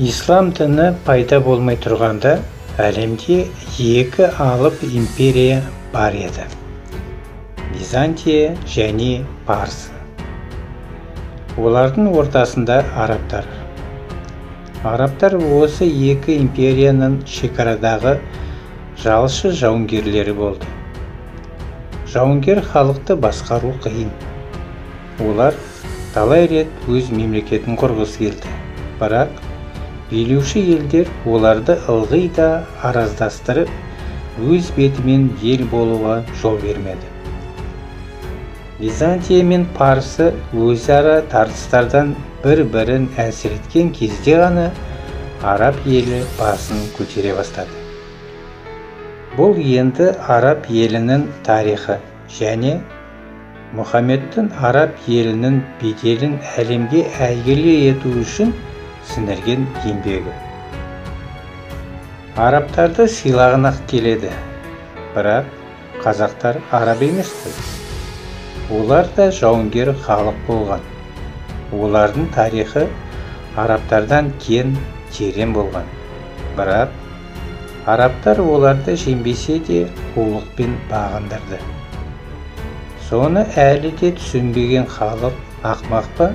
Ислам діні пайда болмай тұрғанда әлемде екі алып империя бар еді: Византия және Парсы. Олардың ортасында арабтар. Арабтар осы екі империяның шекарадағы жалшы жауынгерлері болды. Жауынгер халықты басқару қиын. Олар талай рет өз мемлекетін құрғысы келді. Бірақ билеуші елдер оларды ылғи да араздастырып, өз бетімен ел болуға жол бермеді. Византия мен Парсы өзара тартыстардан бір-бірін әлсіреткен кезде ғана араб елі басын көтере бастады. Бұл енді араб елінің тарихы және Мұхаммедтің араб елінің беделін әлемге әйгілі ету үшін сіңірген еңбегі. Арабтарды сыйлағын-ақ келеді, бірақ қазақтар араб еместі. Олар да жауынгер халық болған. Олардың тарихы арабтардан кең, терең болған. Бірақ арабтар оларды жеңбесе де қулықпен бағындырды. Соны әлі де түсінбеген халық ақымақ па?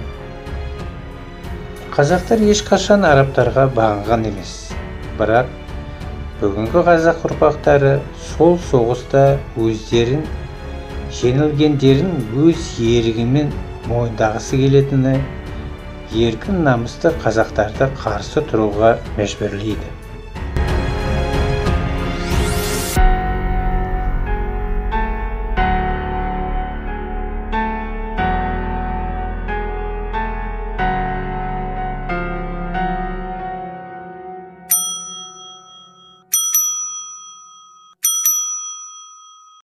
Қазақтар ешқашан арабтарға бағынған емес. Бірақ бүгінгі қазақ ұрпақтары сол соғыста өздерін жеңілгендерін өз ерігімен мойындағысы келетіні, еркін намысты қазақтарды қарсы тұруға мәжбүрлейді.